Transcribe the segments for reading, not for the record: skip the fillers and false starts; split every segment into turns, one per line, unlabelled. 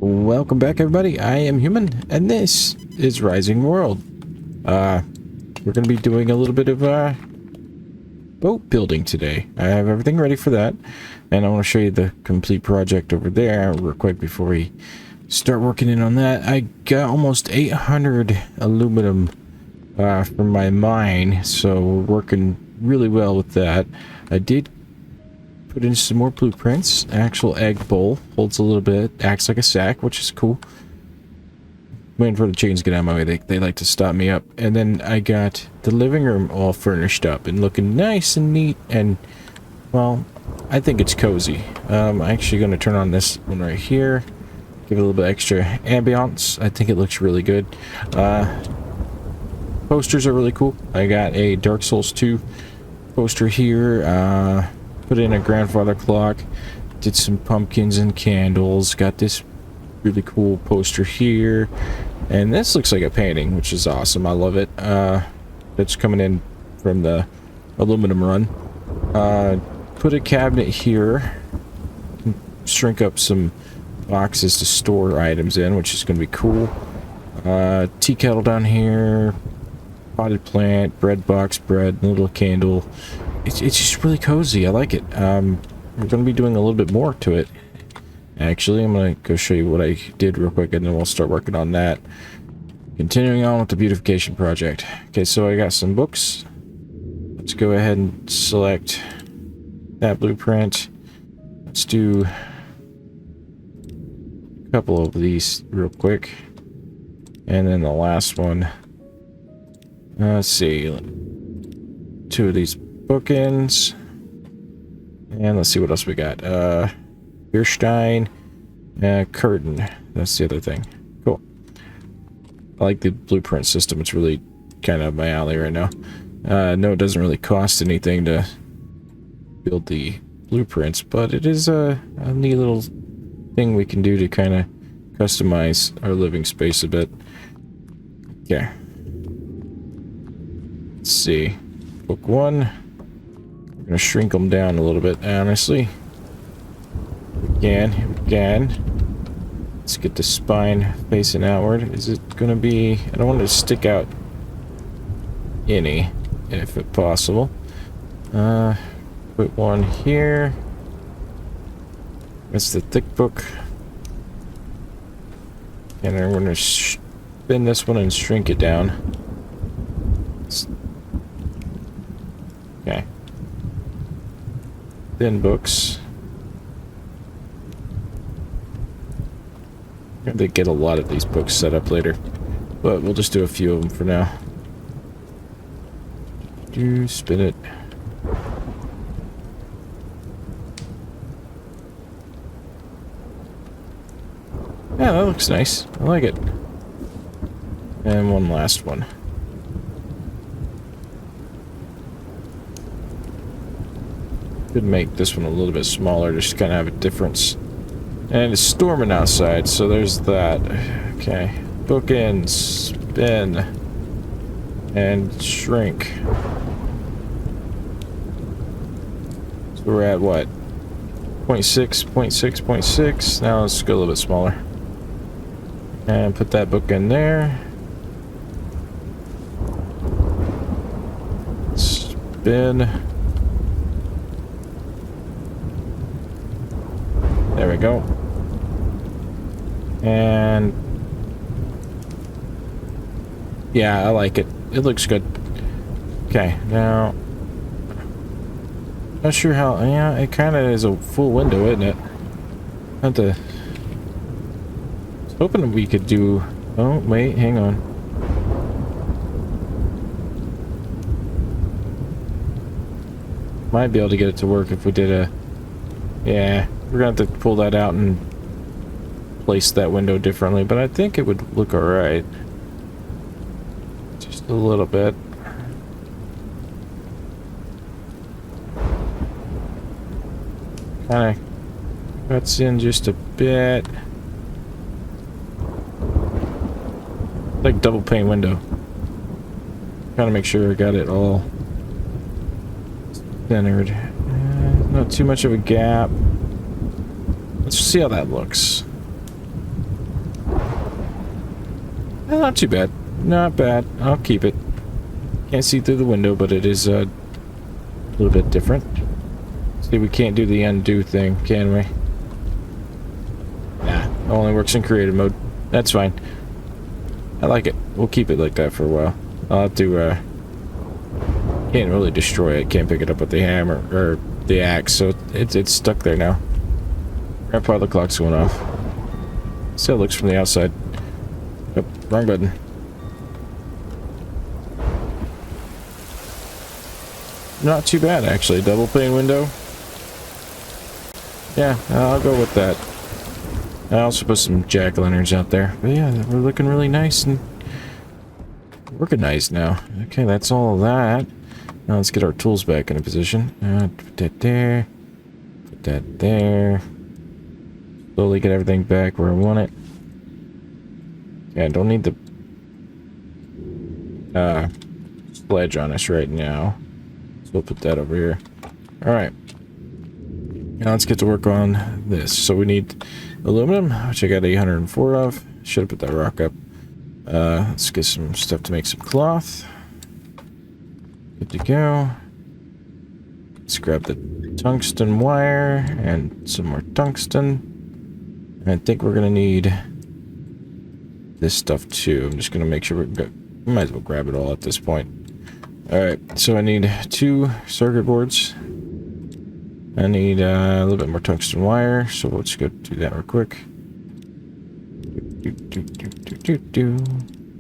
Welcome back, everybody. I am Human, and this is Rising World. We're going to be doing a little bit of boat building today. I have everything ready for that, and I want to show you the complete project over there real quick before we start working in on that. I got almost 800 aluminum from my mine, so we're working really well with that. I did put in some more blueprints. Actual egg bowl holds a little bit, acts like a sack, which is cool. Waiting for the chains to get out of my way. They like to stop me up. And then I got the living room all furnished up and looking nice and neat, and well, I think it's cozy. I'm actually going to turn on this one right here, give it a little bit extra ambiance. I think it looks really good. Posters are really cool. I got a Dark Souls 2 poster here. Put in a grandfather clock, did some pumpkins and candles, got this really cool poster here, and this looks like a painting, which is awesome. I love it. That's coming in from the aluminum run. Put a cabinet here, shrink up some boxes to store items in, which is going to be cool. Tea kettle down here, potted plant, bread box, bread, a little candle. It's just really cozy. I like it. We're going to be doing a little bit more to it. Actually, I'm going to go show you what I did real quick, and then we'll start working on that. Continuing on with the beautification project. Okay, so I got some books. Let's go ahead and select that blueprint. Let's do a couple of these real quick. And then the last one. Let's see. 2 of these bookends, and let's see what else we got. Beerstein, curtain. That's the other thing. Cool. I like the blueprint system. It's really kind of my alley right now. No, it doesn't really cost anything to build the blueprints, but it is a neat little thing we can do to kind of customize our living space a bit. Okay. Let's see. Book 1. I'm gonna shrink them down a little bit, honestly. Again. Let's get the spine facing outward. Is it gonna be... I don't want it to stick out any, if it's possible. Put one here. That's the thick book. And I'm gonna spin this one and shrink it down. Okay. Thin books. I'm going to get a lot of these books set up later, but we'll just do a few of them for now. Spin it. Yeah, that looks nice. I like it. And one last one. Could make this one a little bit smaller, just to kind of have a difference. And it's storming outside, so there's that. Okay. Bookends, spin, and shrink. So we're at what? 0.6, 0.6, 0.6. Now let's go a little bit smaller. And put that book in there. Spin. There we go. And yeah, I like it. It looks good. Okay, now not sure how. Yeah, it kind of is a full window, isn't it? I was hoping we could do. Oh wait, hang on. Might be able to get it to work if we did a. Yeah. We're gonna have to pull that out and place that window differently, but I think it would look alright. Just a little bit. Kinda cuts in just a bit. Like double pane window. Kinda make sure I got it all centered. Not too much of a gap. Let's see how that looks. Not too bad. Not bad. I'll keep it. Can't see through the window, but it is a little bit different. See, we can't do the undo thing, can we? Nah, it only works in creative mode. That's fine. I like it. We'll keep it like that for a while. I'll have to, can't really destroy it. Can't pick it up with the hammer, or the axe, so it's stuck there now. Grandfather clock's going off. See how it looks from the outside. Oh, wrong button. Not too bad, actually. Double pane window. Yeah, I'll go with that. I also put some jack-o'-lanterns out there. But yeah, we're looking really nice and organized now. Okay, that's all of that. Now let's get our tools back in a position. Put that there. Put that there. Slowly get everything back where I want it. Yeah, I don't need the sledge on us right now. So we'll put that over here. Alright. Now let's get to work on this. So we need aluminum, which I got 804 of. Should have put that rock up. Let's get some stuff to make some cloth. Good to go. Let's grab the tungsten wire and some more tungsten. And I think we're gonna need this stuff too. I'm just gonna make sure we might as well grab it all at this point. Alright, so I need 2 circuit boards. I need a little bit more tungsten wire, so let's go do that real quick.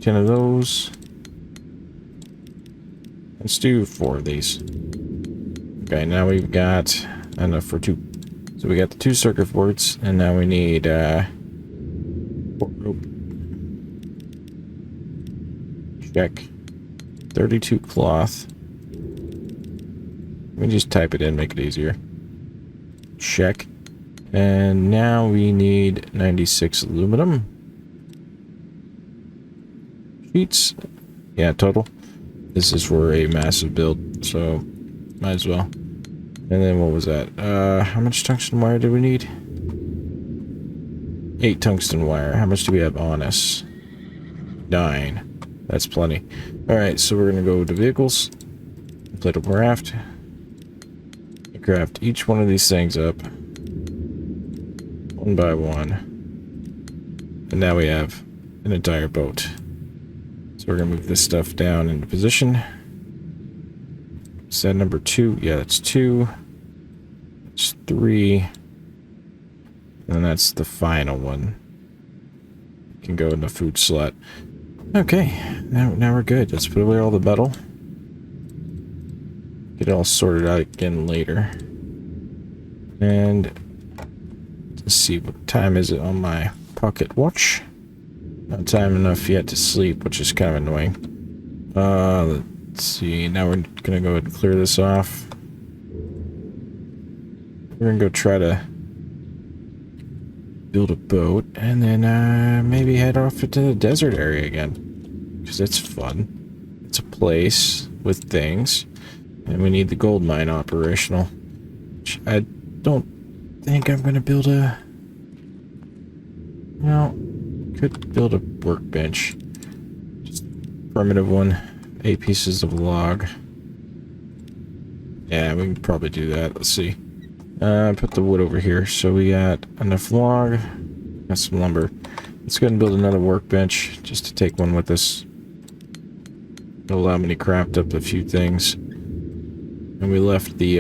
10 of those. Let's do 4 of these. Okay, now we've got enough for 2. So we got the 2 circuit boards, and now we need 4 rope. Check. 32 cloth. Let me just type it in, make it easier. Check. And now we need 96 aluminum sheets. Yeah, total. This is for a massive build, so might as well. And then what was that? How much tungsten wire do we need? 8 tungsten wire. How much do we have on us? 9. That's plenty. Alright, so we're gonna go to vehicles. Inflatable raft. Craft each one of these things up. One by one. And now we have an entire boat. So we're gonna move this stuff down into position. Is that number 2? Yeah, that's 2. That's 3. And that's the final one. Can go in the food slot. Okay, now we're good. Let's put away all the metal. Get it all sorted out again later. And let's see, what time is it on my pocket watch? Not time enough yet to sleep, which is kind of annoying. Let's see, now we're gonna go ahead and clear this off. We're gonna go try to build a boat, and then maybe head off into the desert area again. Because it's fun. It's a place with things. And we need the gold mine operational. Which I don't think I'm gonna build a... Well, could build a workbench. Just a primitive one. 8 pieces of log. Yeah, we can probably do that. Let's see. Put the wood over here. So we got enough log. Got some lumber. Let's go ahead and build another workbench. Just to take one with us. It'll allow me to craft up a few things. And we left the,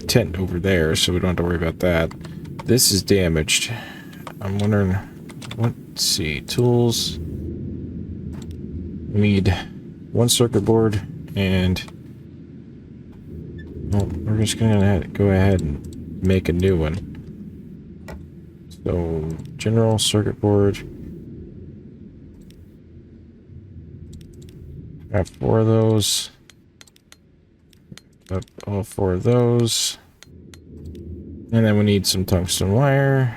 tent over there, so we don't have to worry about that. This is damaged. I'm wondering, let's see, tools. We need 1 circuit board, and, well, we're just gonna go ahead and make a new one. So, general circuit board. Got 4 of those. Got all 4 of those. And then we need some tungsten wire.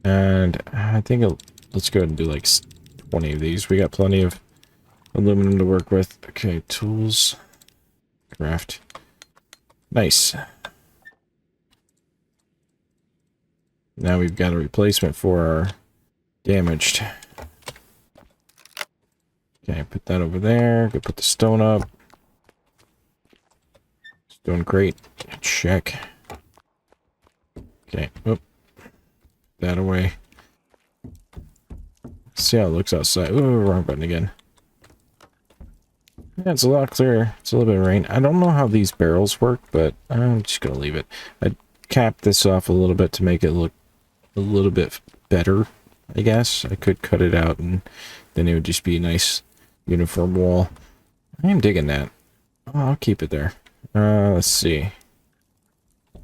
And I think let's go ahead and do like 20 of these. We got plenty of aluminum to work with. Okay, tools. Craft. Nice. Now we've got a replacement for our damaged. Okay, put that over there. Go put the stone up. Stone crate. Check. Okay, oop. That away. See how it looks outside. Ooh, wrong button again. Yeah, it's a lot clearer. It's a little bit of rain. I don't know how these barrels work, but I'm just gonna leave it. I capped this off a little bit to make it look a little bit better, I guess. I could cut it out and then it would just be a nice uniform wall. I am digging that. Oh, I'll keep it there. Let's see.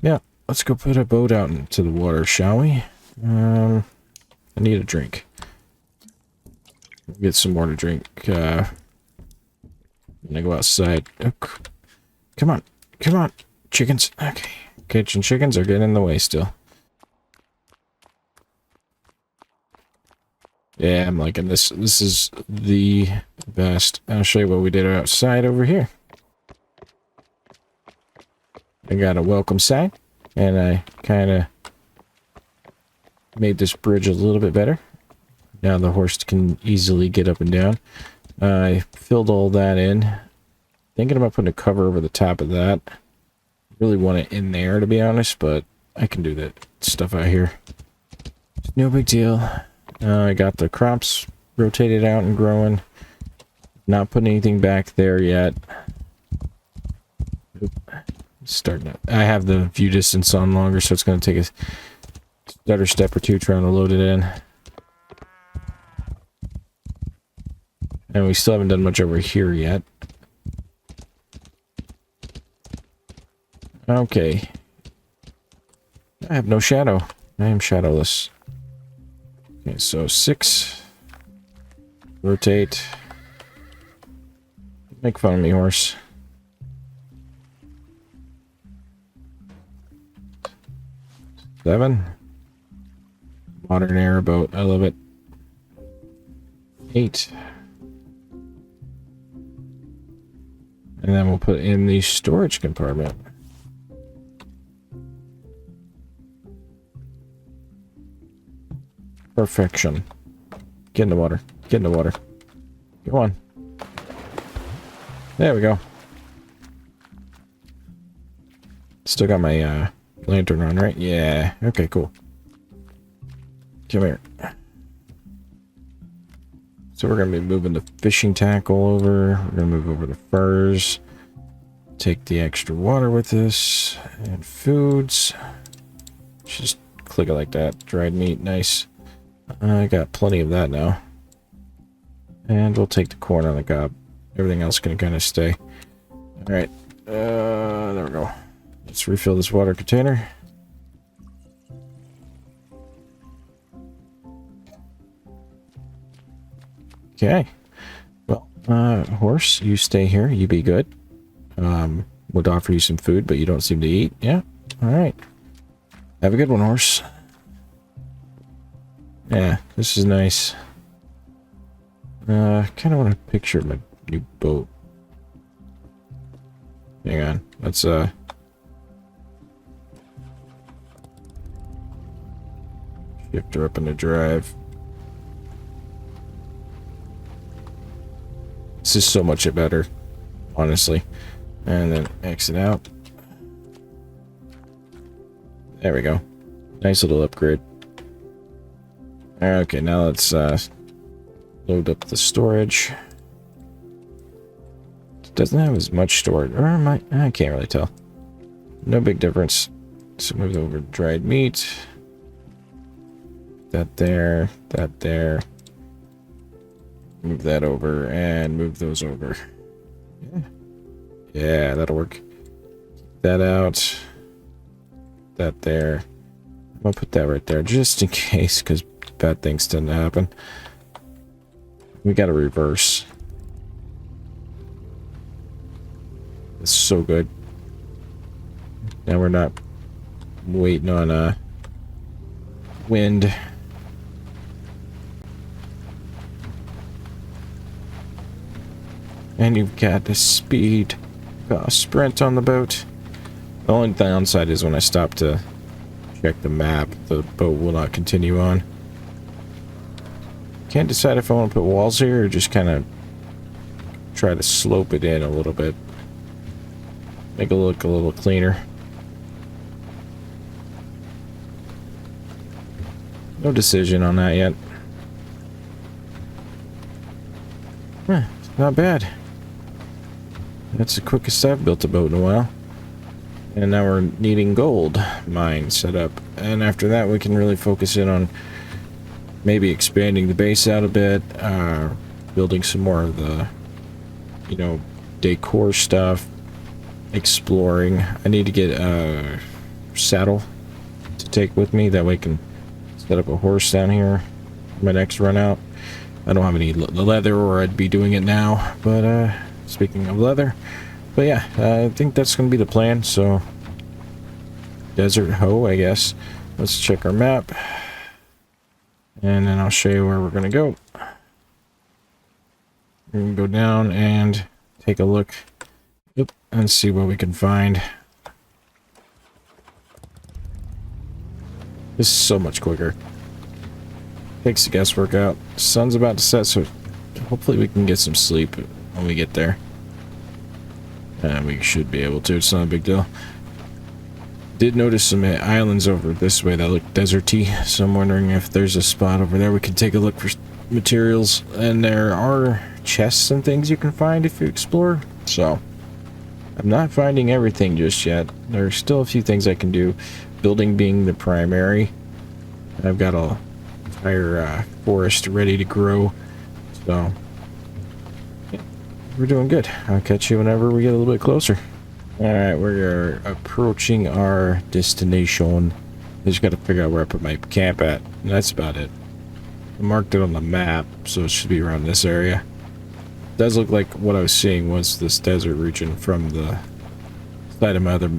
Yeah, let's go put a boat out into the water, shall we? I need a drink. Get some more to drink. When I go outside. Oh, come on. Come on. Chickens. Okay. Kitchen chickens are getting in the way still. Yeah, I'm liking this. This is the best. I'll show you what we did outside over here. I got a welcome sign, and I kind of made this bridge a little bit better. Now the horse can easily get up and down. I filled all that in. Thinking about putting a cover over the top of that. Really want it in there, to be honest, but I can do that stuff out here. No big deal. I got the crops rotated out and growing. Not putting anything back there yet. Oop. Starting to, I have the view distance on longer, so it's going to take a stutter step or two trying to load it in. And we still haven't done much over here yet. Okay. I have no shadow. I am shadowless. Okay, so 6. Rotate. Make fun of me, horse. 7. Modern airboat. I love it. 8. And then we'll put in the storage compartment. Perfection. Get in the water. Get in the water. Go on. There we go. Still got my lantern on, right? Yeah. Okay, cool. Come here. So we're going to be moving the fishing tackle over. We're going to move over the furs. Take the extra water with us. And foods. Just click it like that. Dried meat. Nice. I got plenty of that now. And we'll take the corn on the cob. Everything else can kind of stay. Alright. There we go. Let's refill this water container. Okay. Well, horse, you stay here. You be good. Would offer you some food, but you don't seem to eat. Yeah. Alright. Have a good one, horse. Yeah, this is nice. Kind of want to picture my new boat. Hang on. Let's, shift her up into drive. This is so much better, honestly. And then exit out. There we go. Nice little upgrade. Okay, now let's load up the storage. It doesn't have as much storage, or I can't really tell. No big difference. So move over dried meat. That there, that there. Move that over and move those over. Yeah, yeah, that'll work. Keep that out. That there. I'm gonna put that right there just in case, because bad things tend to happen. We gotta reverse. It's so good. Now we're not waiting on wind. And you've got the speed. Got a sprint on the boat. The only downside is when I stop to check the map. The boat will not continue on. Can't decide if I want to put walls here or just kind of try to slope it in a little bit. Make it look a little cleaner. No decision on that yet. Not bad. That's the quickest I've built a boat in a while. And now we're needing gold mine set up. And after that we can really focus in on maybe expanding the base out a bit. Building some more of the, you know, decor stuff. Exploring. I need to get a saddle to take with me. That way I can set up a horse down here for my next run out. I don't have any leather, or I'd be doing it now. But speaking of leather, but yeah, I think that's going to be the plan. So desert hoe, I guess. Let's check our map, and then I'll show you where we're going to go. We're going to go down and take a look. Yep, and see what we can find. This is so much quicker. Takes the guesswork out. Sun's about to set, so hopefully we can get some sleep when we get there. And we should be able to. It's not a big deal. Did notice some islands over this way that look deserty, so I'm wondering if there's a spot over there we can take a look for materials. And there are chests and things you can find if you explore, so I'm not finding everything just yet. There's still a few things I can do, building being the primary. I've got a entire forest ready to grow, so yeah, we're doing good. I'll catch you whenever we get a little bit closer. Alright, we're approaching our destination. I just got to figure out where I put my camp at, and that's about it. I marked it on the map, so it should be around this area. It does look like what I was seeing was this desert region from the side of my other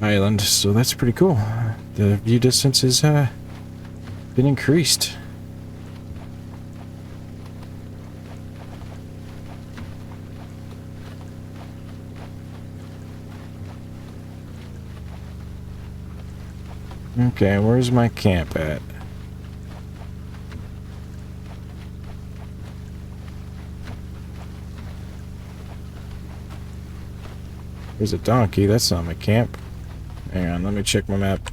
island, so that's pretty cool. The view distance has been increased. Okay, where's my camp at? There's a donkey, that's not my camp. Hang on, let me check my map.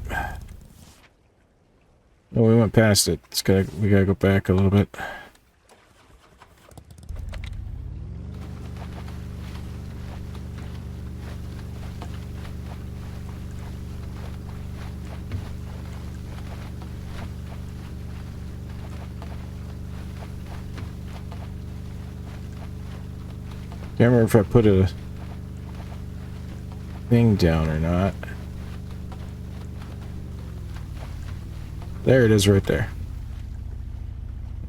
Oh, we went past it. We gotta go back a little bit. Can't remember if I put a thing down or not. There it is right there.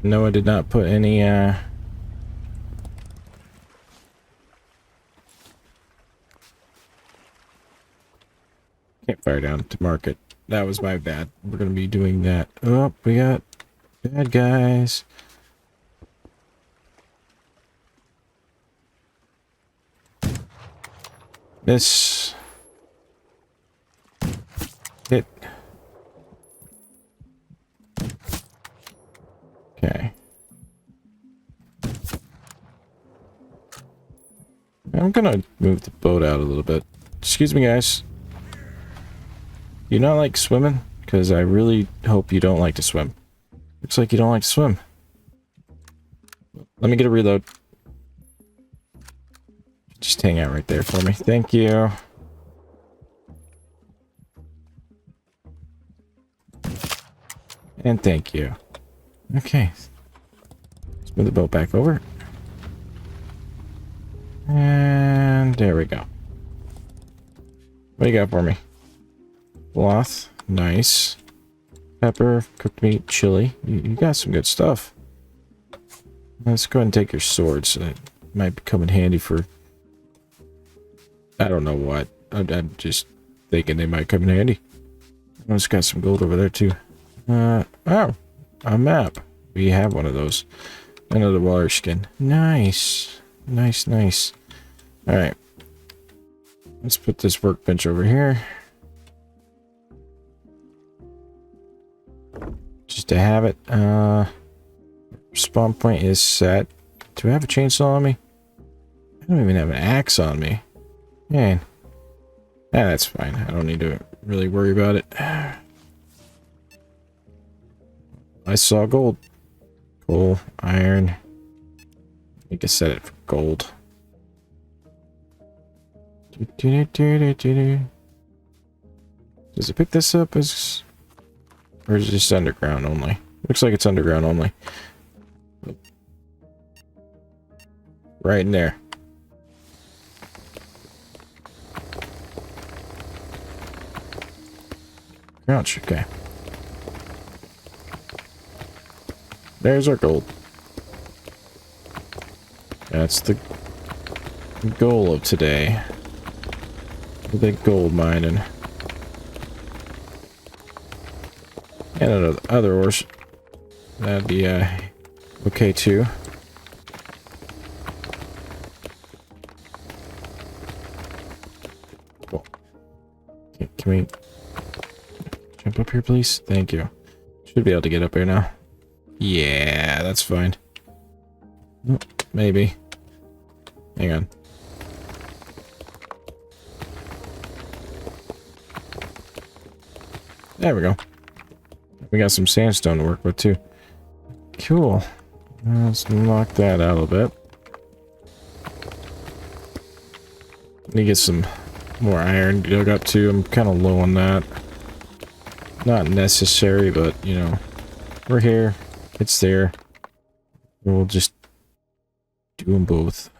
No, I did not put any campfire down to mark it. That was my bad. We're gonna be doing that. Oh, we got bad guys. Miss. Hit. Okay. I'm gonna move the boat out a little bit. Excuse me, guys. You not like swimming? Because I really hope you don't like to swim. Looks like you don't like to swim. Let me get a reload. Just hang out right there for me. Thank you. And thank you. Okay. Let's move the boat back over. And there we go. What do you got for me? Cloth. Nice. Pepper, cooked meat, chili. You got some good stuff. Let's go ahead and take your swords. It might come in handy for... I don't know what. I'm just thinking they might come in handy. I just got some gold over there too. Oh, a map. We have one of those. Another water skin. Nice. Nice, nice. Alright. Let's put this workbench over here. to have it. Spawn point is set. Do I have a chainsaw on me? I don't even have an axe on me. Man. Yeah, that's fine. I don't need to really worry about it. I saw gold. Coal, iron. I need to set it for gold. Does it pick this up as... Or is it just underground only? Looks like it's underground only. Right in there. Crouch, okay. There's our gold. That's the goal of today. A big gold mining. And other ores. That'd be okay too. Cool. Can we jump up here, please? Thank you. Should be able to get up here now. Yeah, that's fine. Oh, maybe. Hang on. There we go. We got some sandstone to work with too. Cool. Let's knock that out a bit. Need to get some more iron dug up too. I'm kind of low on that. Not necessary, but you know, we're here. It's there. We'll just do them both.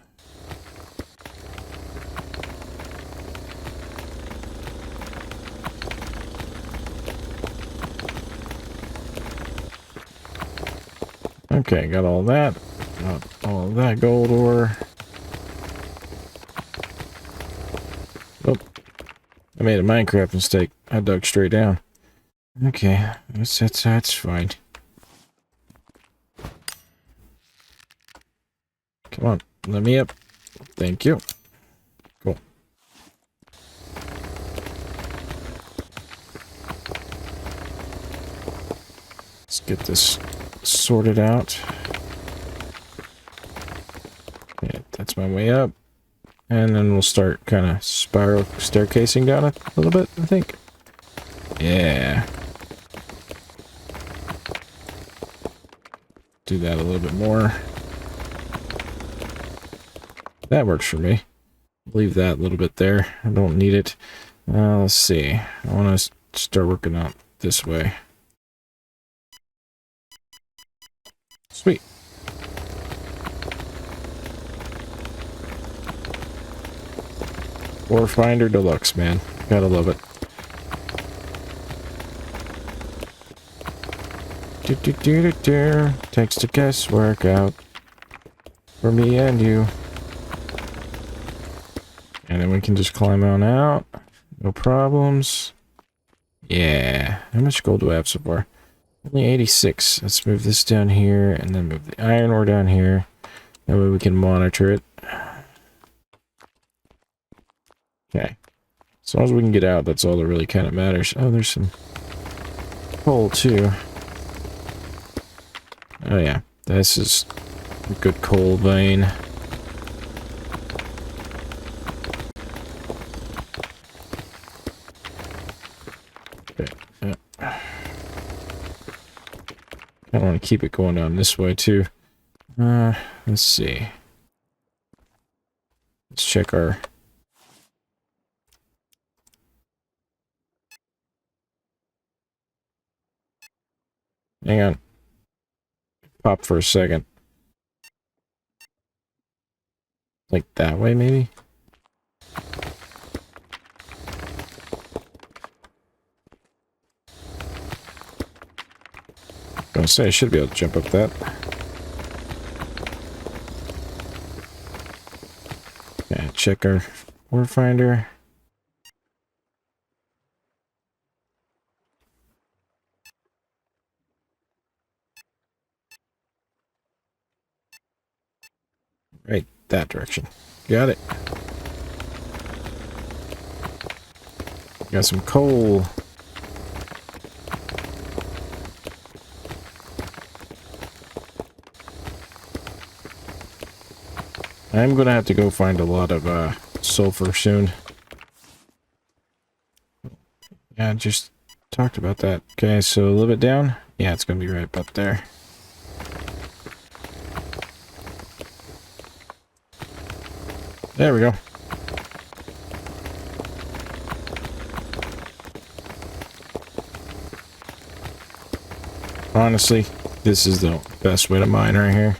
Okay, got all that. Got all that gold ore. Oh, I made a Minecraft mistake. I dug straight down. Okay, that's fine. Come on, let me up. Thank you. Cool. Let's get this sorted out. Okay, that's my way up. And then we'll start kind of spiral staircasing down a little bit, I think. Yeah. Do that a little bit more. That works for me. Leave that a little bit there. I don't need it. Let's see. I want to start working out this way. Sweet. Ore Finder Deluxe, man. Gotta love it. Takes the guesswork out for me and you. And then we can just climb on out. No problems. Yeah. How much gold do I have so far? Only 86. Let's move this down here and then move the iron ore down here. That way we can monitor it. Okay. As long as we can get out, that's all that really kind of matters. Oh, there's some coal too. Oh yeah. This is a good coal vein. I want to keep it going down this way too. Let's see. Let's check our... Hang on. Pop for a second. Like that way, maybe? I was gonna say I should be able to jump up that. Yeah, check our ore finder. Right, that direction. Got it. Got some coal. I'm gonna have to go find a lot of sulfur soon. Yeah, just talked about that. Okay, so a little bit down. Yeah, it's gonna be right about there. There we go. Honestly, this is the best way to mine right here.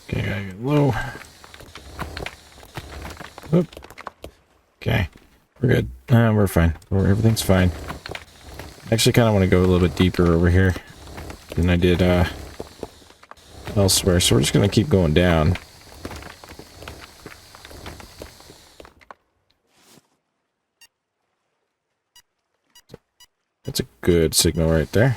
Okay, gotta get low. Oop. Okay, we're good. We're fine. Everything's fine. I actually kind of want to go a little bit deeper over here than I did elsewhere, so we're just going to keep going down. That's a good signal right there.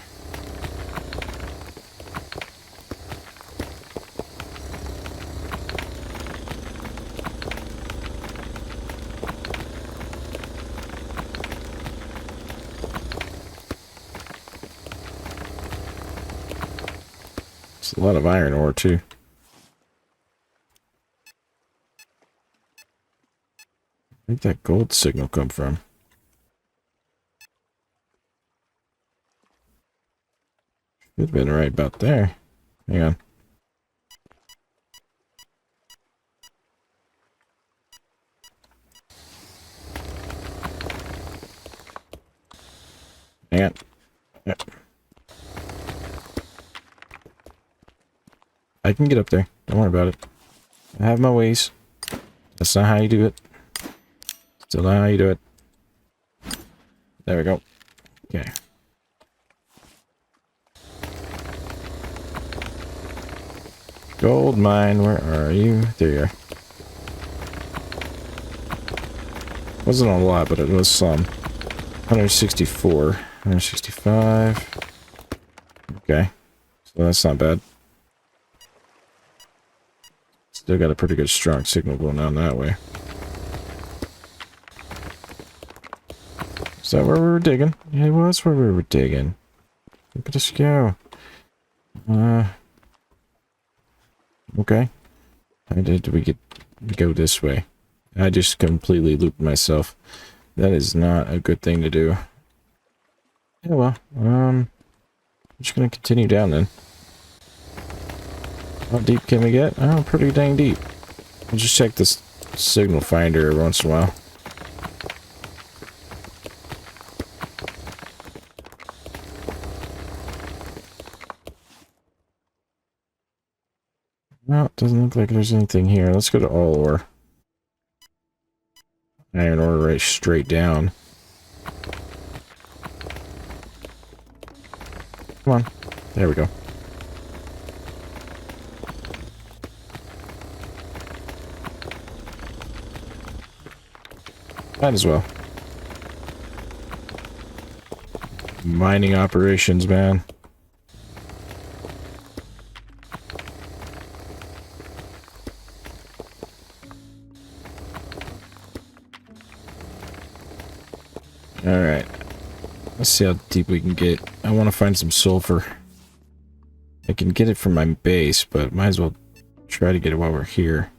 It's a lot of iron ore too. Where'd that gold signal come from? Should have been right about there. Hang on. Hang on. Yep. I can get up there. Don't worry about it. I have my ways. That's not how you do it. Still not how you do it. There we go. Okay. Gold mine, where are you? There you are. Wasn't a lot, but it was some. 164. 165. Okay. So that's not bad. Still got a pretty good strong signal going down that way. Is that where we were digging? Yeah, it was where we were digging. Look at us go. Okay. How did we go this way? I just completely looped myself. That is not a good thing to do. Yeah, well, I'm just gonna continue down then. How deep can we get? Oh, pretty dang deep. I'll just check this signal finder every once in a while. No, it doesn't look like there's anything here. Let's go to all ore. Iron ore right straight down. Come on. There we go. Might as well. Mining operations, man. Alright. Let's see how deep we can get. I want to find some sulfur. I can get it from my base, but might as well try to get it while we're here.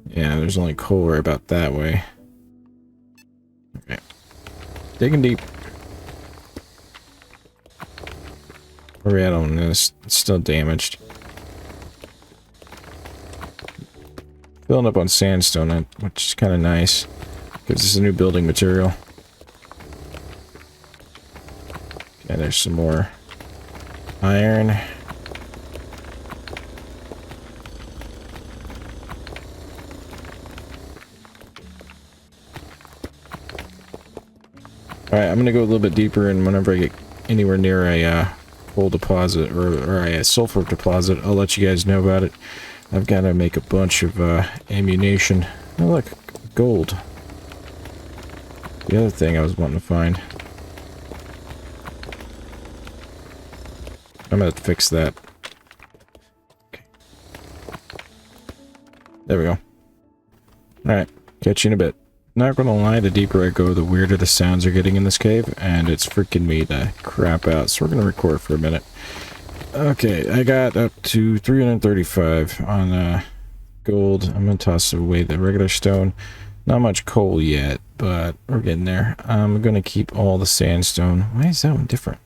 Yeah, there's only coal right about that way. Okay. Digging deep. Where are we at on this? It's still damaged. Filling up on sandstone, which is kind of nice. Gives us a new building material. Okay, there's some more iron. Alright, I'm gonna go a little bit deeper, and whenever I get anywhere near a coal deposit or a sulfur deposit, I'll let you guys know about it. I've got to make a bunch of ammunition. Oh look, gold. The other thing I was wanting to find. I'm gonna fix that. Okay. There we go. Alright, catch you in a bit. Not gonna lie, the deeper I go, the weirder the sounds are getting in this cave, and it's freaking me the crap out. So we're gonna record for a minute. Okay, I got up to 335 on gold. I'm gonna toss away the regular stone. Not much coal yet, but we're getting there. I'm gonna keep all the sandstone. Why is that one different?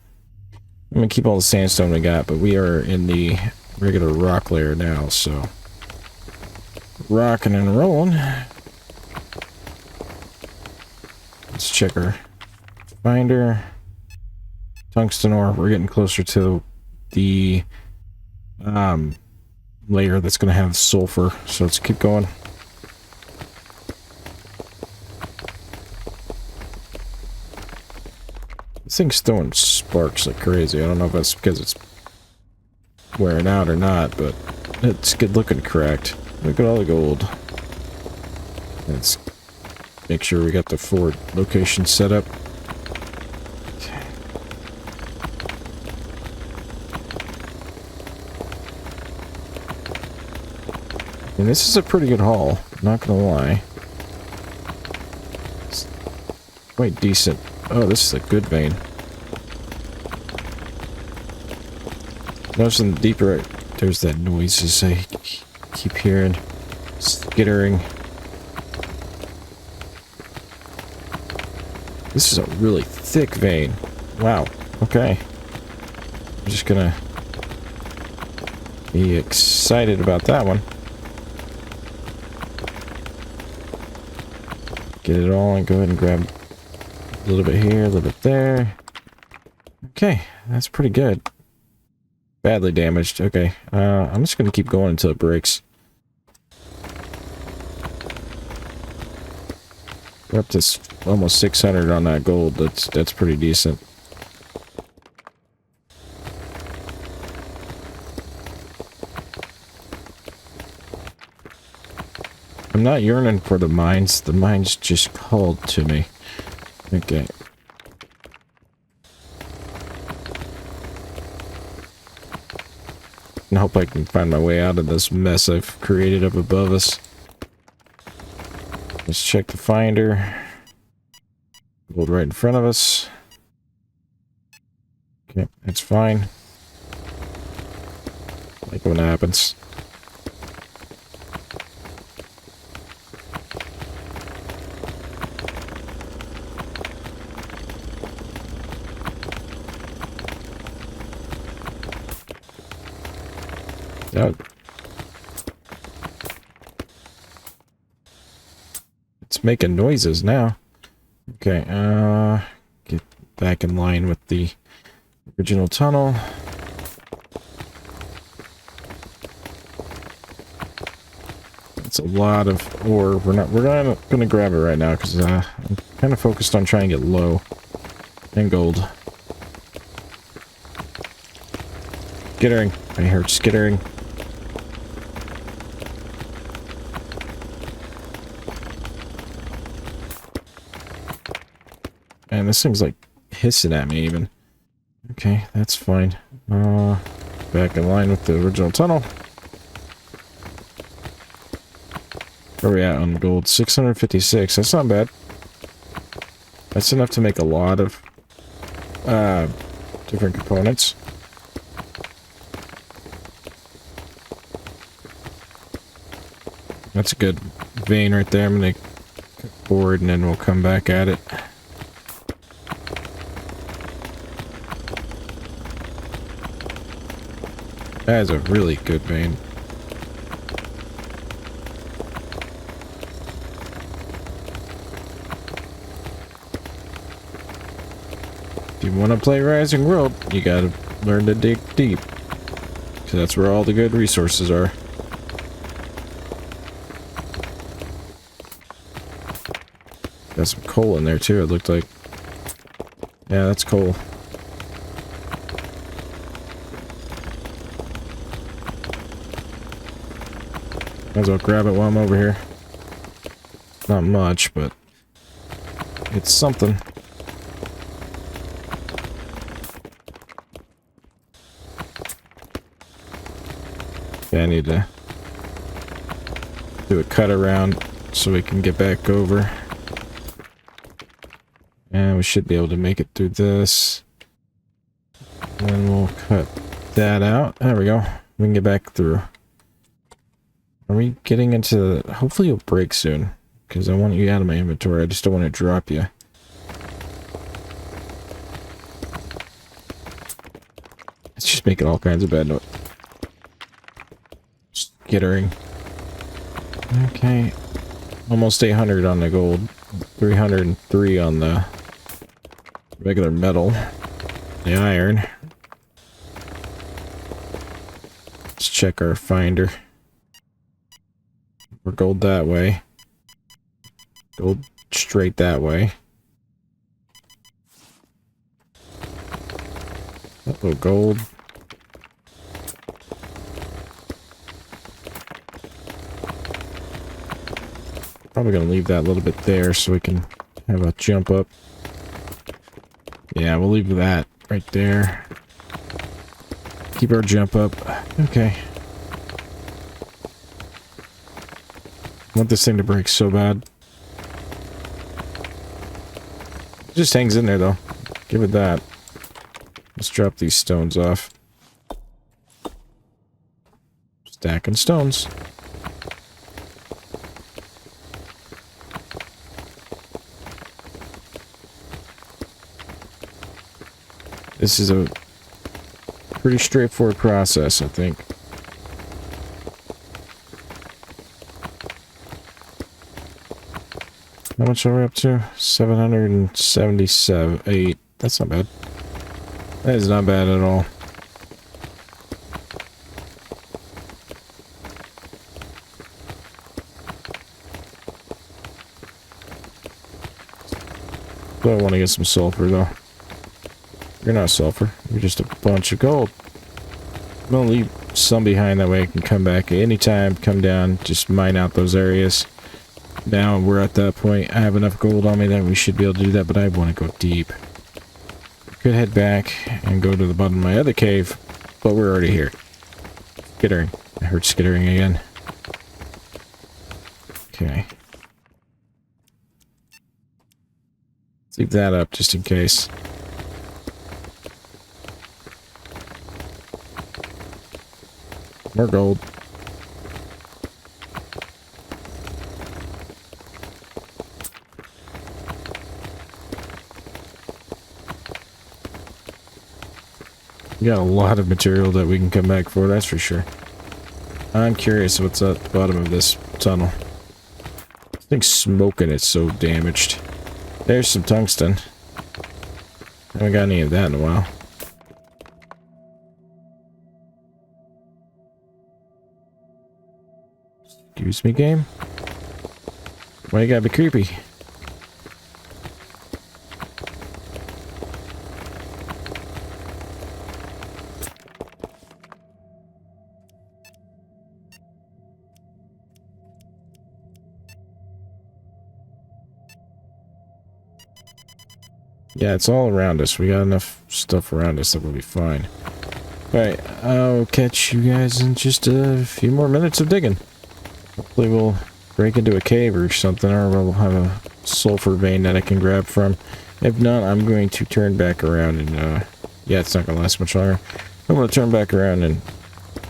I'm gonna keep all the sandstone we got, but we are in the regular rock layer now, so rocking and rolling. Let's check our finder. Tungsten ore. We're getting closer to the layer that's going to have sulfur. So let's keep going. This thing's throwing sparks like crazy. I don't know if that's because it's wearing out or not, but it's good looking cracked. Look at all the gold. Let's make sure we got the forward location set up. Okay. And this is a pretty good haul, not gonna lie. It's quite decent. Oh, this is a good vein. Noticing the deeper there's that noise as I keep hearing skittering. This is a really thick vein. Wow. Okay. I'm just gonna be excited about that one. Get it all and go ahead and grab a little bit here, a little bit there. Okay, that's pretty good. Badly damaged. Okay, I'm just gonna keep going until it breaks. We're up to almost 600 on that gold. That's pretty decent. I'm not yearning for the mines. The mines just called to me. Okay. I hope I can find my way out of this mess I've created up above us. Let's check the finder. Gold right in front of us. Okay, that's fine. Like when it happens. Oh. It's making noises now. Okay, get back in line with the original tunnel. That's a lot of ore. We're gonna grab it right now because I'm kind of focused on trying to get low and gold. Skittering. I heard skittering. And this thing's like hissing at me even. Okay, that's fine. Back in line with the original tunnel. Where are we at on gold? 656. That's not bad. That's enough to make a lot of different components. That's a good vein right there. I'm gonna cut forward and then we'll come back at it. That is a really good vein. If you want to play Rising World, you gotta learn to dig deep. Because that's where all the good resources are. Got some coal in there too, it looked like. Yeah, that's coal. Might as well grab it while I'm over here. Not much, but it's something. Okay, I need to do a cut around so we can get back over. And we should be able to make it through this. And then we'll cut that out. There we go. We can get back through. Are we getting into the... Hopefully you'll break soon. Because I want you out of my inventory. I just don't want to drop you. It's just making all kinds of bad noise. Skittering. Okay. Almost 800 on the gold. 303 on the regular metal. The iron. Let's check our finder. We're gold that way. Gold straight that way. Uh-oh, gold. Probably gonna leave that a little bit there so we can have a jump up. Yeah, we'll leave that right there. Keep our jump up. Okay. I want this thing to break so bad. It just hangs in there though. Give it that. Let's drop these stones off. Stacking stones. This is a pretty straightforward process, I think. How much are we up to? 777. 8. That's not bad. That is not bad at all. So I want to get some sulfur though. You're not sulfur. You're just a bunch of gold. I'm gonna leave some behind, that way I can come back at any time, come down, just mine out those areas. Now we're at that point. I have enough gold on me that we should be able to do that, but I want to go deep. Could head back and go to the bottom of my other cave, but we're already here. Skittering. I heard skittering again. Okay. Let's leave that up just in case. More gold. We got a lot of material that we can come back for, that's for sure. I'm curious what's at the bottom of this tunnel. This thing's smoking, it's so damaged. There's some tungsten. Haven't got any of that in a while. Excuse me, game? Why you gotta be creepy? Yeah, it's all around us. We got enough stuff around us that we'll be fine. Alright, I'll catch you guys in just a few more minutes of digging. Hopefully we'll break into a cave or something, or we'll have a sulfur vein that I can grab from. If not, I'm going to turn back around and, yeah, it's not going to last much longer. I'm going to turn back around and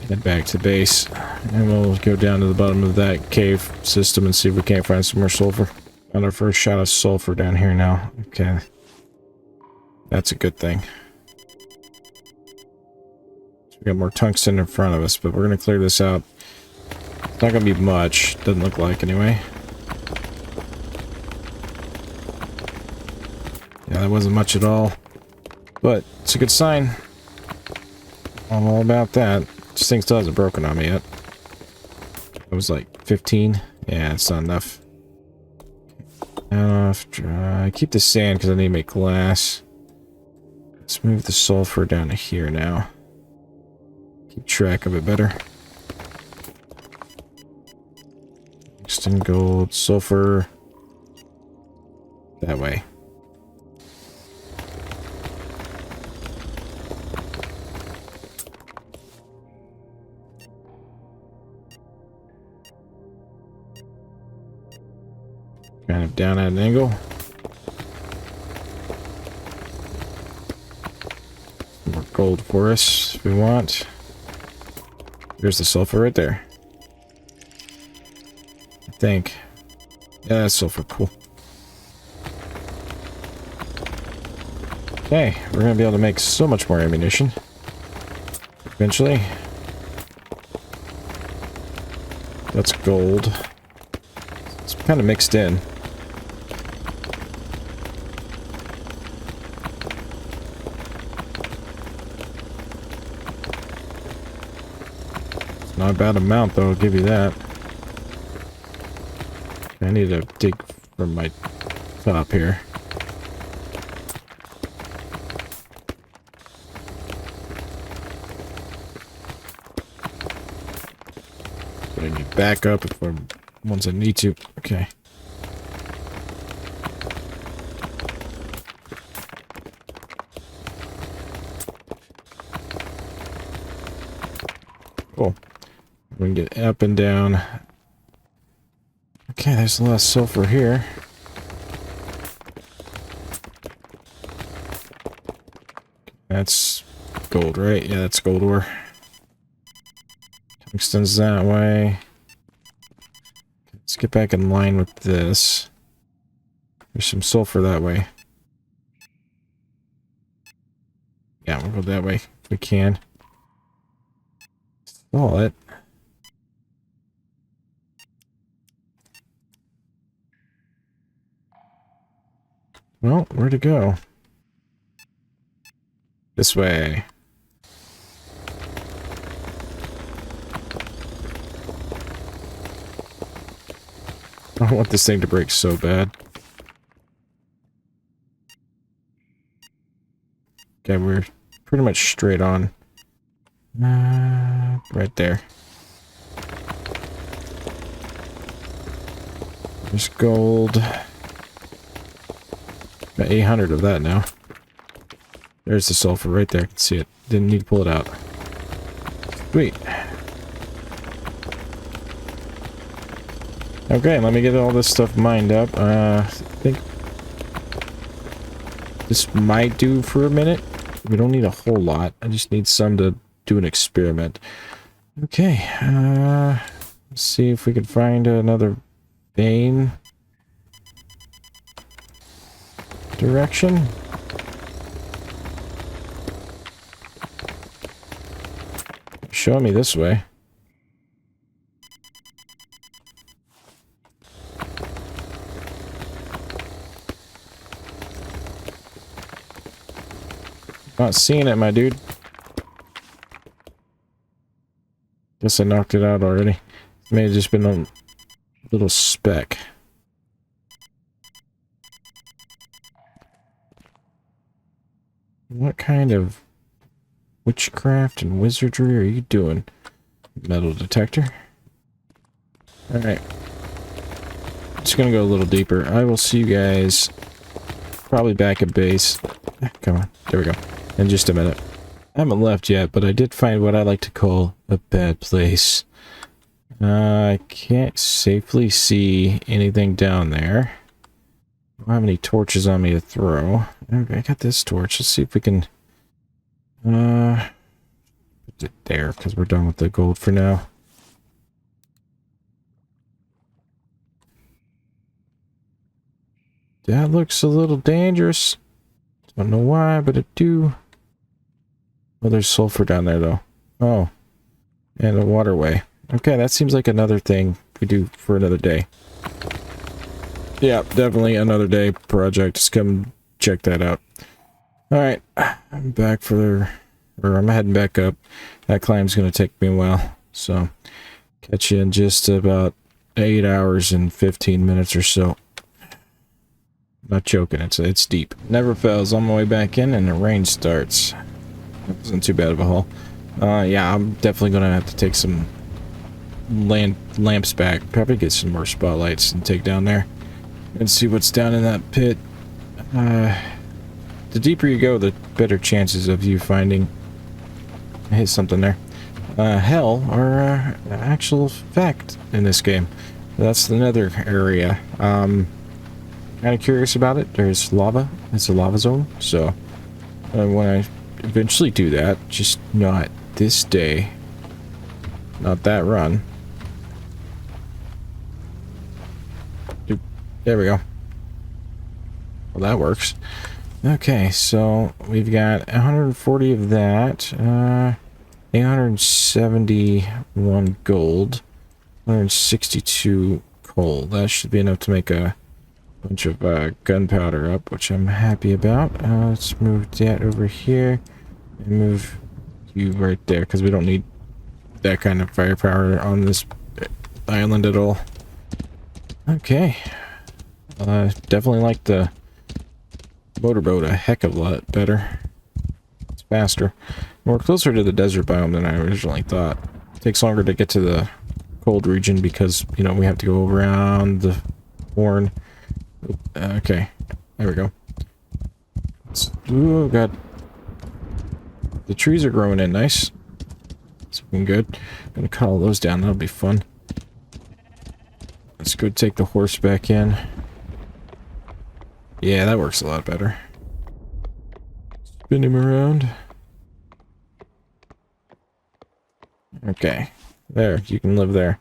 head back to base. And we'll go down to the bottom of that cave system and see if we can't find some more sulfur. Found our first shot of sulfur down here now. Okay. That's a good thing. We got more tungsten in front of us, but we're going to clear this out. It's not going to be much. Doesn't look like, anyway. Yeah, that wasn't much at all. But it's a good sign. I'm all about that. This thing still hasn't broken on me yet. It was like 15. Yeah, it's not enough. I keep the sand because I need to make glass. Let's move the sulfur down to here now. Keep track of it better. Tungsten, gold, sulfur. That way. Kind of down at an angle. gold for us if we want. There's the sulfur right there. I think. Yeah, that's sulfur. Cool. Okay, we're gonna be able to make so much more ammunition. Eventually. That's gold. It's kind of mixed in. It's not a bad amount, though, I'll give you that. I need to dig from my top here. I need back up if I'm once I need to. Okay. Cool. We can get up and down. Okay, there's a lot of sulfur here. That's gold, right? Yeah, that's gold ore. Extends that way. Let's get back in line with this. There's some sulfur that way. Yeah, we'll go that way if we can. Install it. Well, where'd it go? This way. I don't want this thing to break so bad. Okay, we're pretty much straight on. Right there. There's gold. Got 800 of that now. There's the sulfur right there. I can see it. Didn't need to pull it out. Sweet. Okay, let me get all this stuff mined up. I think this might do for a minute. We don't need a whole lot. I just need some to do an experiment. Okay, let's see if we can find another vein direction. Show me this way. Not seeing it, my dude. Guess I knocked it out already. May have just been a little speck. What kind of witchcraft and wizardry are you doing? Metal detector. Alright. Just gonna go a little deeper. I will see you guys probably back at base. Come on. There we go. In just a minute. I haven't left yet, but I did find what I like to call a bad place. I can't safely see anything down there. I don't have any torches on me to throw. Okay, I got this torch. Let's see if we can put it there, because we're done with the gold for now. That looks a little dangerous. Don't know why, but it do. Oh, there's sulfur down there, though. Oh. And a waterway. Okay, that seems like another thing we do for another day. Yeah, definitely another day project. Just come check that out. Alright, I'm back for... or I'm heading back up. That climb's going to take me a while. So, catch you in just about 8 hours and 15 minutes or so. Not joking, it's deep. Never fails. On my way back in and the rain starts. It wasn't too bad of a haul. Yeah, I'm definitely gonna have to take some lamps back. Probably get some more spotlights and take down there. And see what's down in that pit. The deeper you go, the better chances of you finding... I hit something there. Hell, or actual fact in this game. That's another area. Kind of curious about it. There's lava. It's a lava zone. So when I eventually do that, just not this day. Not that run. There we go. Well, that works. Okay, so we've got 140 of that. 871 gold. 162 coal. That should be enough to make a bunch of gunpowder up, which I'm happy about. Let's move that over here and move you right there, because we don't need that kind of firepower on this island at all. Okay. Definitely like the motorboat a heck of a lot better. It's faster. We're closer to the desert biome than I originally thought. It takes longer to get to the cold region because, you know, we have to go around the horn. Okay, there we go. Oh god, the trees are growing in nice. It's looking good. I'm gonna cut all those down. That'll be fun. Let's go take the horse back in. Yeah, that works a lot better. Spin him around. Okay, there, you can live there.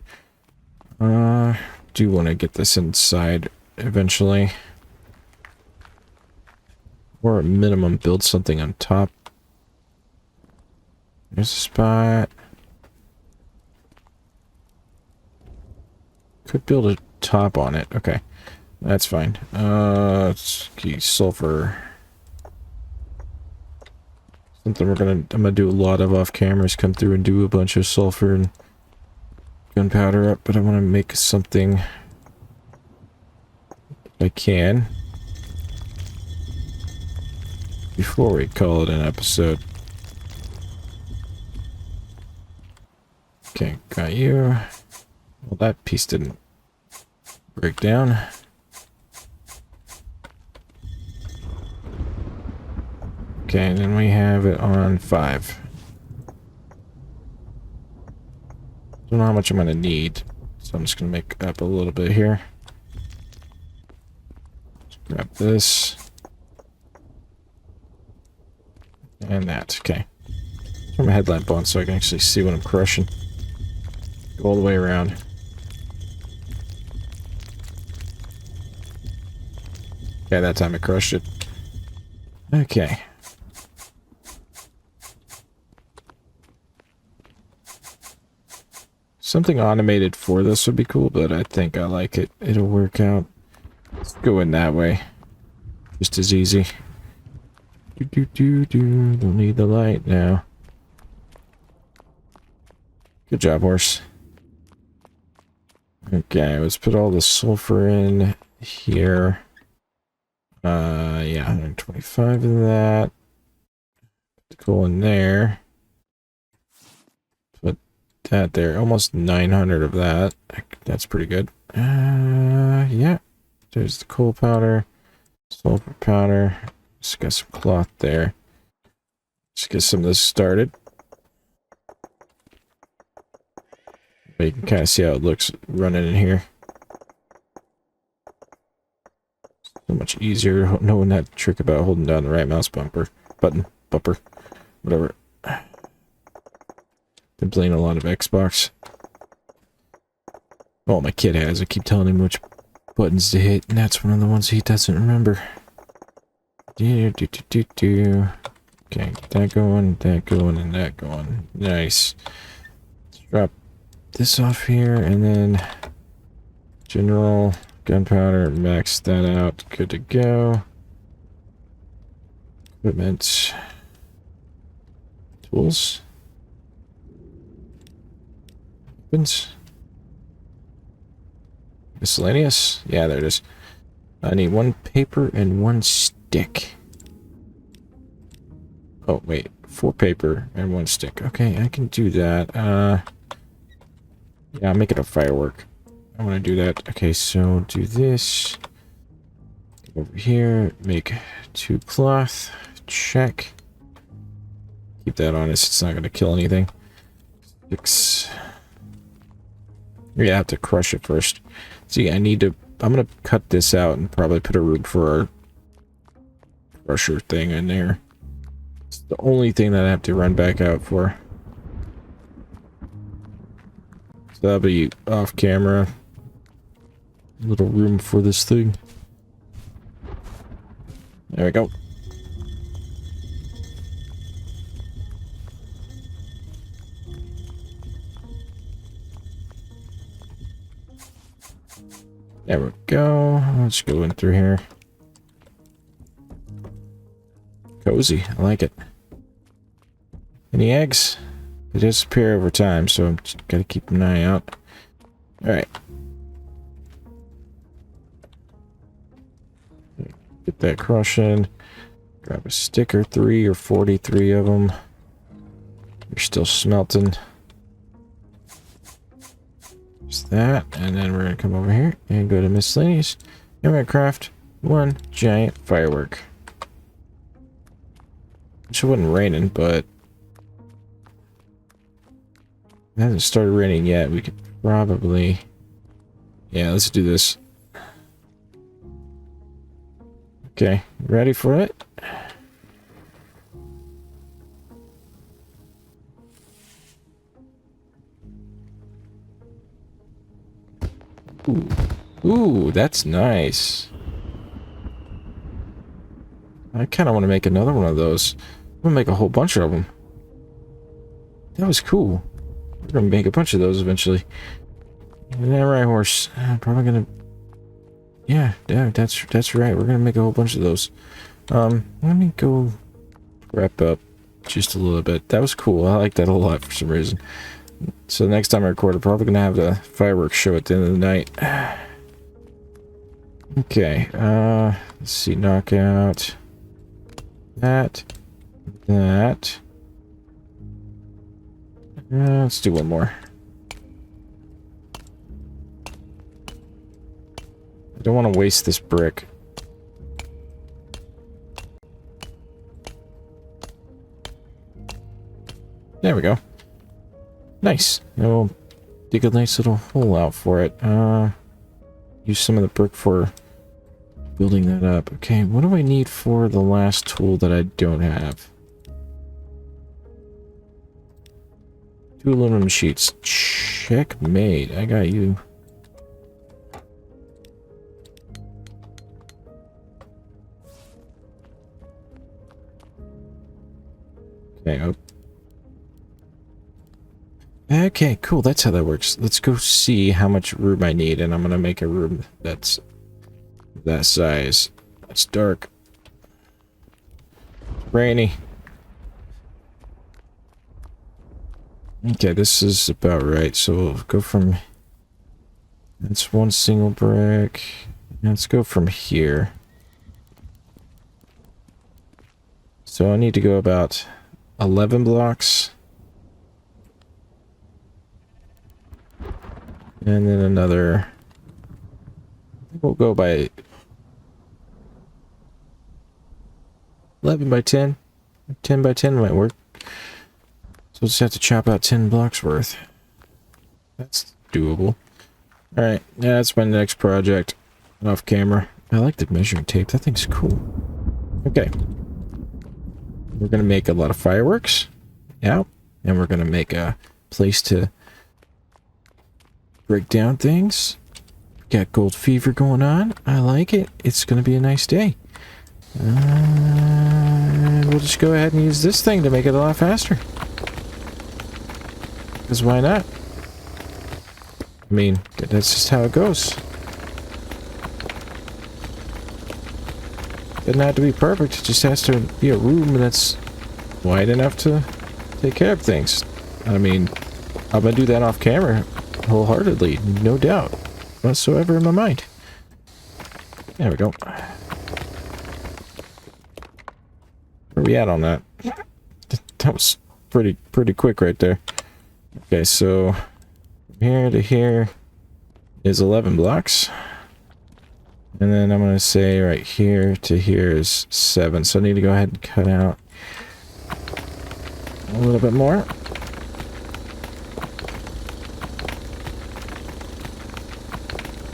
Do want to get this inside eventually, or at minimum build something on top. There's a spot. Could build a top on it. Okay, that's fine. Let's key sulfur. Something I'm gonna do a lot of off cameras. Come through and do a bunch of sulfur and gunpowder up, but I want to make something I can before we call it an episode. Okay, got you. Well, that piece didn't break down. Okay, and then we have it on 5. Don't know how much I'm gonna need, so I'm just gonna make up a little bit here. Just grab this and that. Okay, turn my headlamp on so I can actually see what I'm crushing. Go all the way around. Okay, that time I crushed it. Okay. Something automated for this would be cool, but I think I like it. It'll work out. Let's go in that way. Just as easy. Don't need the light now. Good job, horse. Okay, let's put all the sulfur in here. Yeah, 125 of that. Put the coal in there. Put that there. Almost 900 of that. That's pretty good. Yeah. There's the coal powder. Sulfur powder. Just got some cloth there. Just get some of this started. But you can kind of see how it looks running in here. So much easier knowing that trick about holding down the right mouse bumper. Button. Bumper. Whatever. Been playing a lot of Xbox. Oh, my kid has. I keep telling him which buttons to hit, and that's one of the ones he doesn't remember. Okay, that going, and that going. Nice. Let's drop this off here, and then general gunpowder, max that out. Good to go. Equipment. Tools. Weapons. Miscellaneous? Yeah, there it is. I need 1 paper and 1 stick. Oh, wait. 4 paper and 1 stick. Okay, I can do that. Yeah, I'll make it a firework. I want to do that. Okay, so do this. Over here, make 2 cloth. Check. Keep that on us. It's not going to kill anything. 6. Yeah, I have to crush it first. See, I need to... I'm going to cut this out and probably put a room for our crusher thing in there. the only thing that I have to run back out for. So that'll be off camera. Little room for this thing. There we go. There we go. Let's go in through here. Cozy. I like it. Any eggs? They disappear over time, so I'm just gotta keep an eye out. Alright. Get that crushing. Grab a sticker, 3 or 43 of them. You're still smelting. Just that, and then we're gonna come over here and go to miscellaneous. And we're gonna craft one giant firework. Which it wasn't raining, but it hasn't started raining yet. We could probably, yeah, let's do this. Okay, ready for it? Ooh, ooh, that's nice. I kind of want to make another one of those. I'm gonna make a whole bunch of them. That was cool. We're gonna make a bunch of those eventually. And that right horse. I'm probably gonna. Yeah, that's right. We're gonna make a whole bunch of those. Let me go wrap up just a little bit. That was cool. I like that a lot for some reason. So next time I record, I'm probably gonna have the fireworks show at the end of the night. Okay. Let's see. Knockout. That. Let's do one more. I don't want to waste this brick. There we go. Nice. I'll dig a nice little hole out for it. Use some of the brick for building that up. Okay, what do I need for the last tool that I don't have? 2 aluminum sheets. Checkmate. I got you. Okay, okay, cool. That's how that works. Let's go see how much room I need, and I'm gonna make a room that's that size. It's dark. Rainy. Okay, this is about right. So we'll go from... That's one single brick. Let's go from here. So I need to go about 11 blocks. And then another... We'll go by 11 by 10. 10 by 10 might work. So we'll just have to chop out 10 blocks worth. That's doable. Alright, yeah, that's my next project. Off camera. I like the measuring tape. That thing's cool. Okay. We're gonna make a lot of fireworks. Yeah. And we're gonna make a place to break down things. Got gold fever going on. I like it. It's gonna be a nice day. We'll just go ahead and use this thing to make it a lot faster. Because why not? I mean, that's just how it goes. Doesn't have to be perfect. It just has to be a room that's wide enough to take care of things. I mean, I'm gonna do that off camera wholeheartedly, no doubt whatsoever in my mind. There we go. Where are we at on that? That was pretty quick right there. Okay, so from here to here is 11 blocks. And then I'm going to say right here to here is 7. So I need to go ahead and cut out a little bit more.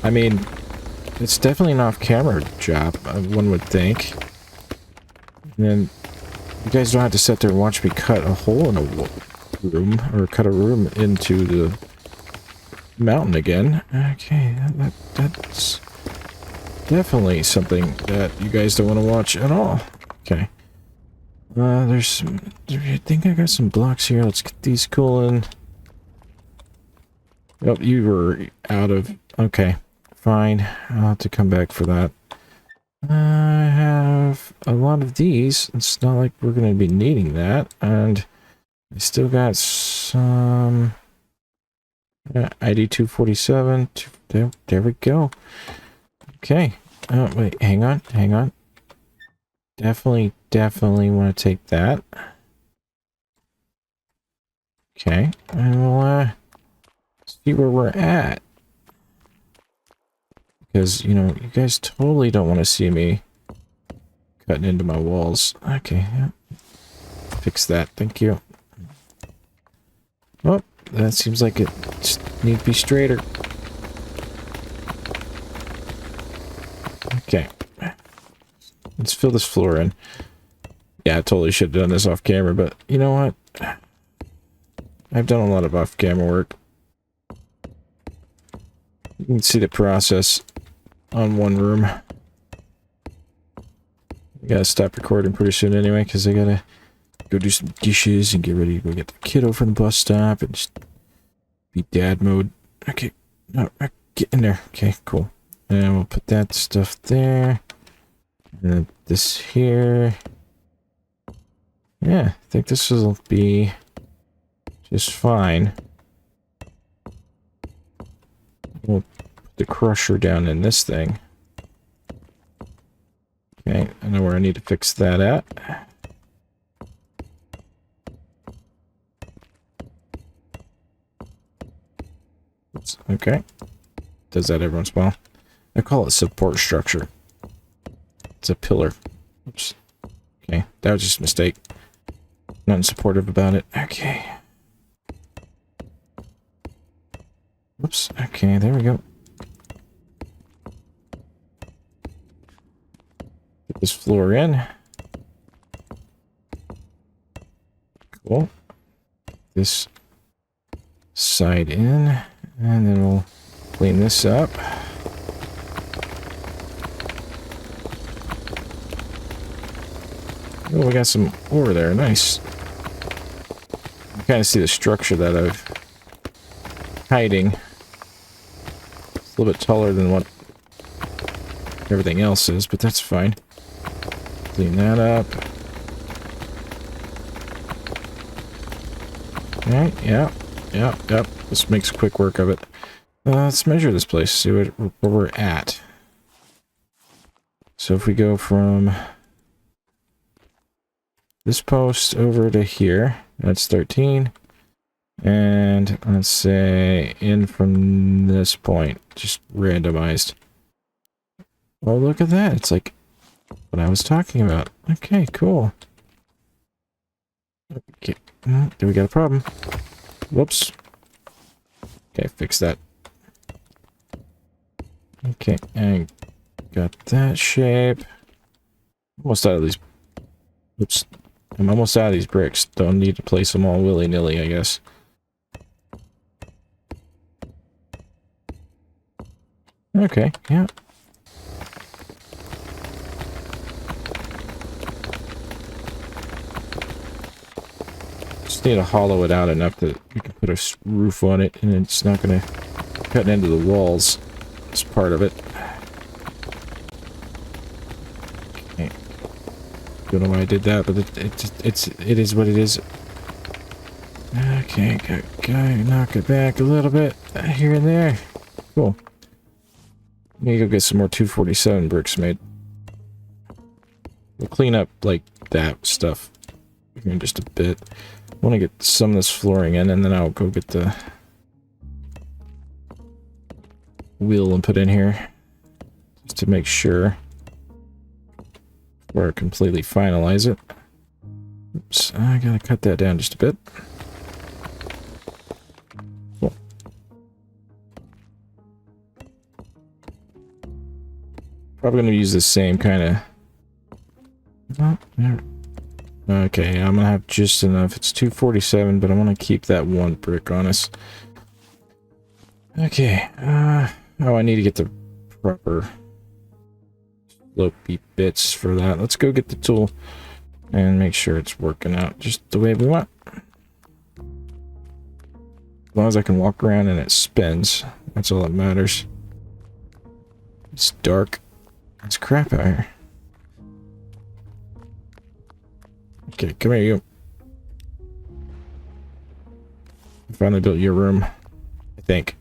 I mean, it's definitely an off-camera job, one would think. And then You guys don't have to sit there and watch me cut a hole in a room, or cut a room into the mountain again. Okay, that's definitely something that you guys don't want to watch at all. Okay. There's some... I think I got some blocks here. Let's get these cooling. Oh, you were out of... Okay, fine. I'll have to come back for that. I have a lot of these. It's not like we're going to be needing that. And I still got some... ID 247. There we go. Okay. Oh, wait, hang on. Definitely want to take that. Okay, and we'll see where we're at. Because, you know, you guys totally don't want to see me cutting into my walls. Okay, yeah. Fix that, thank you. Oh, that seems like it just needs to be straighter. Okay. Let's fill this floor in. Yeah, I totally should have done this off camera, but you know what? I've done a lot of off camera work. You can see the process on one room. I gotta stop recording pretty soon anyway, because I gotta go do some dishes and get ready to go get the kiddo from the bus stop and just be dad mode. Okay, no, get in there. Okay, cool. And we'll put that stuff there. And then this here. Yeah, I think this will be just fine. We'll put the crusher down in this thing. Okay, I know where I need to fix that at. Oops, okay. Does that every once in a while. I call it support structure. It's a pillar. Oops. Okay, that was just a mistake. Nothing supportive about it. Okay. Whoops. Okay, there we go. Get this floor in. Cool. This side in. And then we'll clean this up. Oh, we got some ore there. Nice. You kind of see the structure that I'm hiding. It's a little bit taller than what everything else is, but that's fine. Clean that up. Alright, yeah. This makes quick work of it. Let's measure this place, see where we're at. So if we go from this post over to here, that's 13. And let's say in from this point, just randomized. Oh, look at that. It's like what I was talking about. Okay, cool. Okay, do we got a problem? Whoops. Okay, fix that. Okay, and got that shape. Almost out of these. Oops. I'm almost out of these bricks. Don't need to place them all willy-nilly, I guess. Okay, yeah. Just need to hollow it out enough that we can put a roof on it, and it's not going to cut into the walls. It's part of it. Okay. Don't know why I did that, but it is what it is. Okay, gotta knock it back a little bit here and there. Cool. Let me go get some more 247 bricks made. We'll clean up, like, that stuff in just a bit. I want to get some of this flooring in, and then I'll go get the wheel and put in here. Just to make sure. Before I completely finalize it. Oops, I gotta cut that down just a bit. Cool. Probably gonna use the same kind of... Oh, Okay, I'm gonna have just enough. It's 247, but I want to keep that one brick on us. Okay, oh, I need to get the proper slopey bits for that. Let's go get the tool and make sure it's working out just the way we want. As long as I can walk around and it spins, that's all that matters. It's dark. It's crap out here. Okay, come here, you. I finally built your room, I think.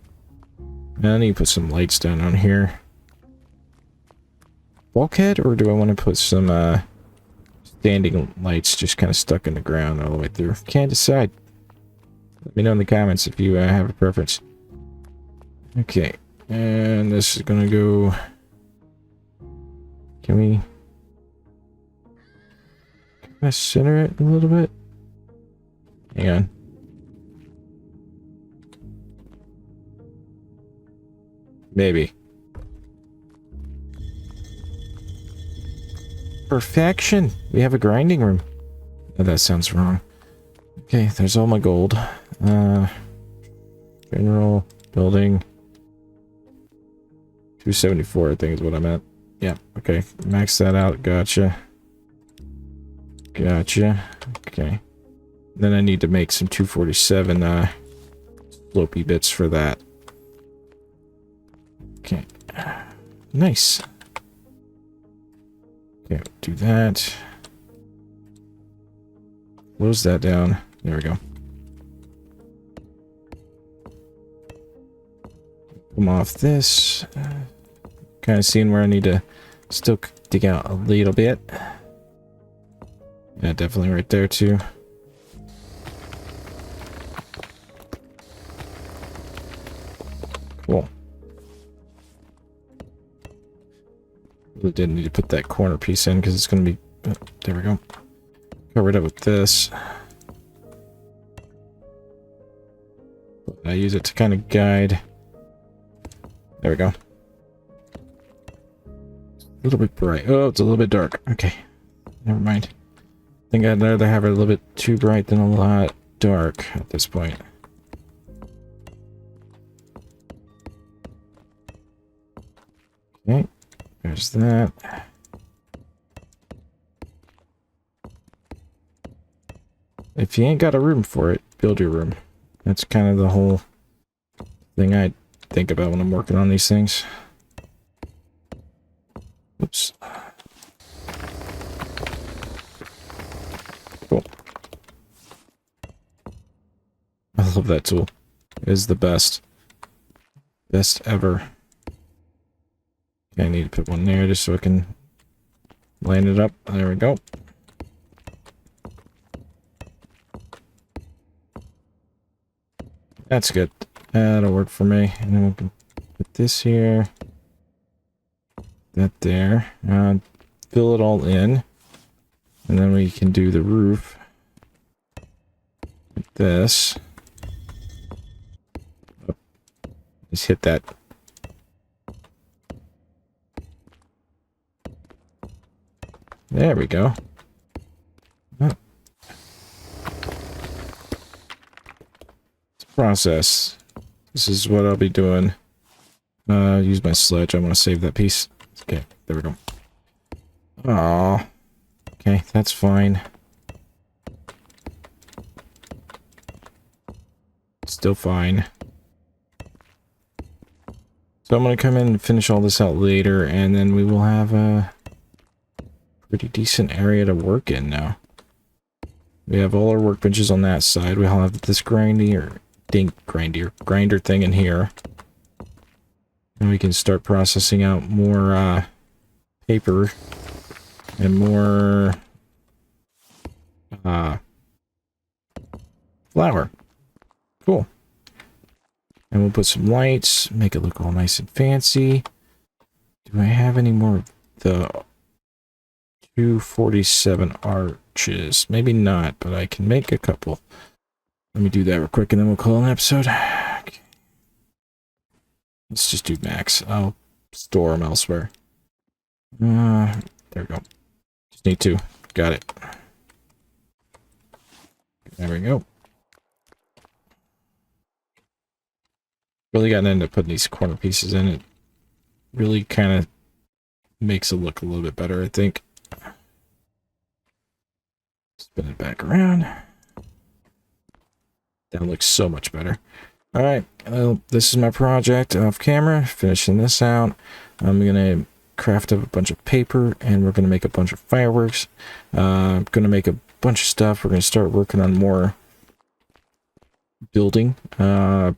Now I need to put some lights down on here. Bulkhead, or do I want to put some standing lights just kind of stuck in the ground all the way through? Can't decide. Let me know in the comments if you have a preference. Okay, and this is gonna go... Can I center it a little bit? Hang on. Maybe. Perfection! We have a grinding room. Oh, that sounds wrong. Okay, there's all my gold. General building 274, I think is what I meant. Yeah, okay. Max that out. Gotcha. Gotcha. Okay. Then I need to make some 247 slopey bits for that. Okay. Nice. Okay, do that. Close that down. There we go. Come off this. Kind of seeing where I need to still dig out a little bit. Yeah, definitely right there too. Cool. Really didn't need to put that corner piece in because it's going to be... Oh, there we go. Cover it up with this. I use it to kind of guide. There we go. A little bit bright. Oh, it's a little bit dark. Okay. Never mind. I think I'd rather have it a little bit too bright than a lot dark at this point. Okay. There's that. If you ain't got a room for it, build your room. That's kind of the whole thing I think about when I'm working on these things. Oops. Cool. I love that tool. It is the best. Best ever. Okay, I need to put one there just so I can line it up. There we go. That's good. That'll work for me. And then we can put this here. That there. Fill it all in. And then we can do the roof. Like this. Oh, just hit that. There we go. Oh. Process. This is what I'll be doing. Use my sledge. I want to save that piece. Okay, there we go. Oh, okay, that's fine. Still fine. So I'm gonna come in and finish all this out later, and then we will have a pretty decent area to work in now. We have all our workbenches on that side. We'll have this grinder thing in here. And we can start processing out more paper and more flour. Cool. And we'll put some lights, make it look all nice and fancy. Do I have any more of the 247 arches? Maybe not, but I can make a couple. Let me do that real quick and then we'll call it an episode. Okay. Let's just do max. I'll store them elsewhere. There we go. Just need two. Got it. There we go. Really got to end up putting these corner pieces in. It really kind of makes it look a little bit better, I think. Spin it back around. That looks so much better. Alright, well, this is my project off camera. Finishing this out. I'm going to craft up a bunch of paper, and we're going to make a bunch of fireworks. I'm going to make a bunch of stuff. We're going to start working on more building.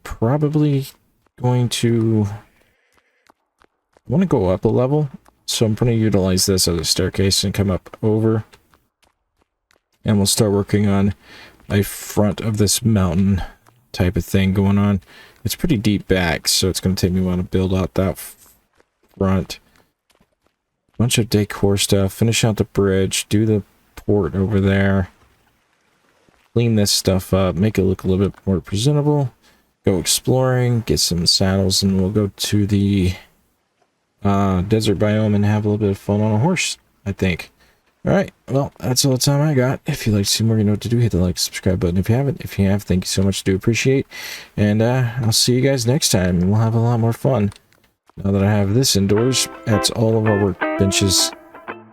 Probably going to... I want to go up a level, so I'm going to utilize this as a staircase and come up over. And we'll start working on a front of this mountain type of thing going on. It's pretty deep back, so it's going to take me a while to build out that front. Bunch of decor stuff, finish out the bridge, do the port over there, clean this stuff up, make it look a little bit more presentable, go exploring, get some saddles, and we'll go to the desert biome and have a little bit of fun on a horse, I think. Alright, well, that's all the time I got. If you'd like to see more, you know what to do. Hit the like, subscribe button if you haven't. If you have, thank you so much. Do appreciate. And I'll see you guys next time, and we'll have a lot more fun. Now that I have this indoors, that's all of our workbenches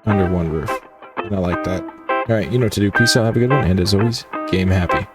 under one roof. And I like that. Alright, you know what to do. Peace out, have a good one, and as always, game happy.